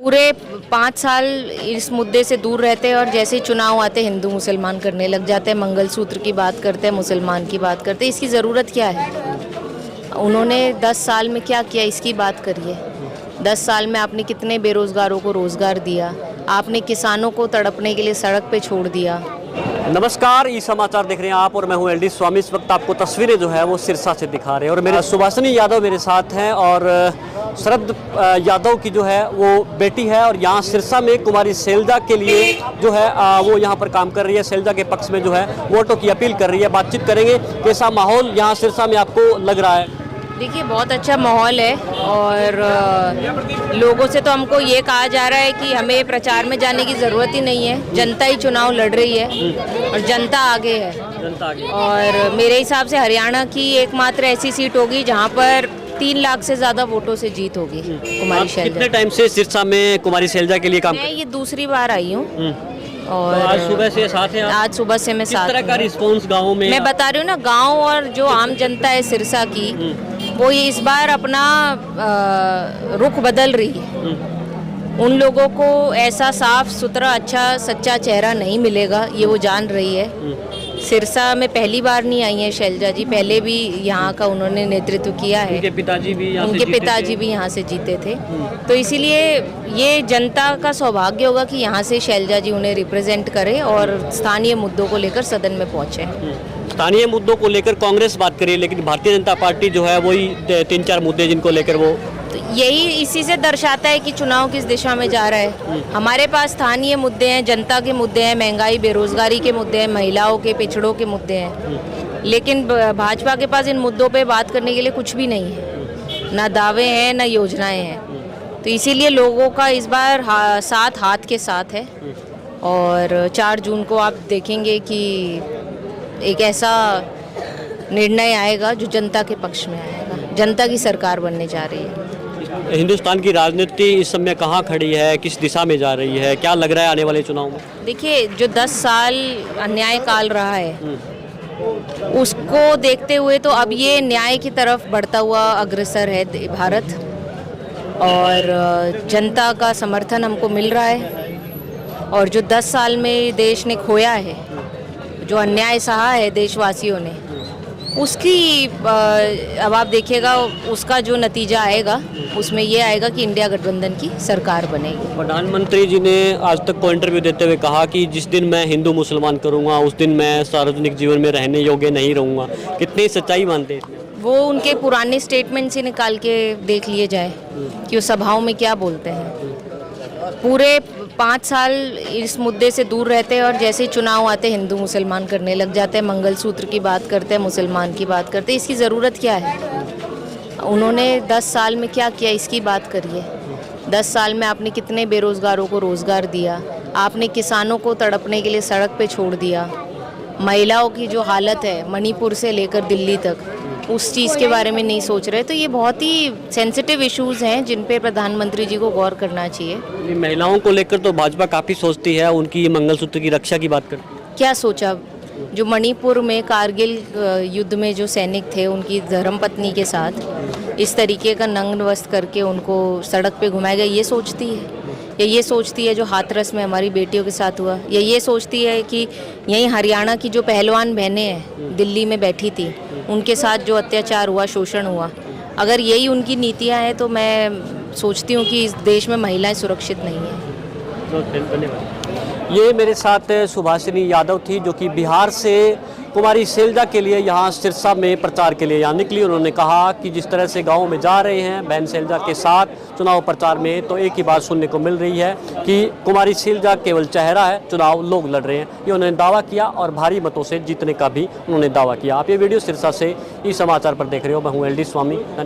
पूरे 5 साल इस मुद्दे से दूर रहते हैं और जैसे ही चुनाव आते हिंदू मुसलमान करने लग जाते हैं, मंगलसूत्र की बात करते हैं, मुसलमान की बात करते हैं। इसकी ज़रूरत क्या है? उन्होंने 10 साल में क्या किया इसकी बात करिए। 10 साल में आपने कितने बेरोज़गारों को रोज़गार दिया, आपने किसानों को तड़पने के लिए सड़क पे छोड़ दिया। नमस्कार, ई समाचार देख रहे हैं आप और मैं हूं एलडी स्वामी। इस वक्त आपको तस्वीरें जो है वो सिरसा से दिखा रहे हैं और मेरे सुभाषिनी यादव मेरे साथ हैं और शरद यादव की जो है वो बेटी है और यहाँ सिरसा में कुमारी शैलजा के लिए जो है वो यहाँ पर काम कर रही है। शैलजा के पक्ष में जो है वोटों की अपील कर रही है। बातचीत करेंगे कैसा माहौल यहाँ सिरसा में आपको लग रहा है। देखिए, बहुत अच्छा माहौल है और लोगों से तो हमको ये कहा जा रहा है कि हमें प्रचार में जाने की ज़रूरत ही नहीं है, जनता ही चुनाव लड़ रही है और जनता आगे है। जनता आगे। और मेरे हिसाब से हरियाणा की एकमात्र ऐसी सीट होगी जहां पर 3 लाख से ज़्यादा वोटों से जीत होगी कुमारी शैलजा। कितने टाइम से सिरसा में कुमारी शैलजा के लिए काम? मैं ये दूसरी बार आई हूँ और तो आज सुबह से साथ हैं आप? आज सुबह से मैं साथ। किस तरह का रिस्पॉन्स गाँव में? मैं बता रही हूँ ना, गाँव और जो आम जनता है सिरसा की, वो ये इस बार अपना रुख बदल रही है। उन लोगों को ऐसा साफ सुथरा अच्छा सच्चा चेहरा नहीं मिलेगा, ये वो जान रही है। सिरसा में पहली बार नहीं आई हैं शैलजा जी, पहले भी यहाँ का उन्होंने नेतृत्व किया है। उनके पिताजी भी यहाँ से जीते थे। तो इसीलिए ये जनता का सौभाग्य होगा कि यहाँ से शैलजा जी उन्हें रिप्रेजेंट करें और स्थानीय मुद्दों को लेकर सदन में पहुँचे। स्थानीय मुद्दों को लेकर कांग्रेस बात करिए, लेकिन भारतीय जनता पार्टी जो है वही 3-4 मुद्दे जिनको लेकर वो, तो यही इसी से दर्शाता है कि चुनाव किस दिशा में जा रहा है। हमारे पास स्थानीय मुद्दे हैं, जनता के मुद्दे हैं, महंगाई बेरोजगारी के मुद्दे हैं, महिलाओं के पिछड़ों के मुद्दे हैं, लेकिन भाजपा के पास इन मुद्दों पे बात करने के लिए कुछ भी नहीं है, ना दावे हैं ना योजनाएं हैं। तो इसीलिए लोगों का इस बार साथ हाथ के साथ है और 4 जून को आप देखेंगे कि एक ऐसा निर्णय आएगा जो जनता के पक्ष में आएगा। जनता की सरकार बनने जा रही है। हिंदुस्तान की राजनीति इस समय कहाँ खड़ी है, किस दिशा में जा रही है, क्या लग रहा है आने वाले चुनाव में? देखिए, जो 10 साल अन्याय काल रहा है उसको देखते हुए तो अब ये न्याय की तरफ बढ़ता हुआ अग्रसर है भारत और जनता का समर्थन हमको मिल रहा है। और जो 10 साल में देश ने खोया है, जो अन्याय सहा है देशवासियों ने, उसकी अब आप देखिएगा उसका जो नतीजा आएगा उसमें ये आएगा कि इंडिया गठबंधन की सरकार बनेगी। प्रधानमंत्री जी ने आज तक को इंटरव्यू देते हुए कहा कि जिस दिन मैं हिंदू मुसलमान करूंगा उस दिन मैं सार्वजनिक जीवन में रहने योग्य नहीं रहूंगा। कितनी सच्चाई मानते हैं? वो उनके पुराने स्टेटमेंट से निकाल के देख लिए जाए कि वो सभाओं में क्या बोलते हैं। पूरे 5 साल इस मुद्दे से दूर रहते हैं और जैसे ही चुनाव आते हिंदू मुसलमान करने लग जाते हैं, मंगलसूत्र की बात करते हैं, मुसलमान की बात करते हैं। इसकी ज़रूरत क्या है? उन्होंने 10 साल में क्या किया इसकी बात करिए। 10 साल में आपने कितने बेरोज़गारों को रोज़गार दिया, आपने किसानों को तड़पने के लिए सड़क पे छोड़ दिया, महिलाओं की जो हालत है मणिपुर से लेकर दिल्ली तक, उस चीज़ के बारे में नहीं सोच रहे। तो ये बहुत ही सेंसिटिव इश्यूज़ हैं जिन पे प्रधानमंत्री जी को गौर करना चाहिए। महिलाओं को लेकर तो भाजपा काफ़ी सोचती है, उनकी मंगलसूत्र की रक्षा की बात करती है। क्या सोचा? जो मणिपुर में कारगिल युद्ध में जो सैनिक थे उनकी धर्मपत्नी के साथ इस तरीके का नग्न वस्त्र करके उनको सड़क पे घुमाया गया, ये सोचती है? या ये सोचती है जो हाथरस में हमारी बेटियों के साथ हुआ? या ये सोचती है कि यहीं हरियाणा की जो पहलवान बहनें हैं दिल्ली में बैठी थी उनके साथ जो अत्याचार हुआ, शोषण हुआ, अगर यही उनकी नीतियाँ हैं तो मैं सोचती हूँ कि इस देश में महिलाएं सुरक्षित नहीं हैं। ये मेरे साथ सुभाषिनी यादव थी जो कि बिहार से कुमारी शैलजा के लिए यहाँ सिरसा में प्रचार के लिए यहाँ निकली। उन्होंने कहा कि जिस तरह से गाँव में जा रहे हैं बहन शैलजा के साथ चुनाव प्रचार में, तो एक ही बात सुनने को मिल रही है कि कुमारी शैलजा केवल चेहरा है, चुनाव लोग लड़ रहे हैं। ये उन्होंने दावा किया और भारी मतों से जीतने का भी उन्होंने दावा किया। आप ये वीडियो सिरसा से ई समाचार पर देख रहे हो। मैं हूँ एलडी स्वामी।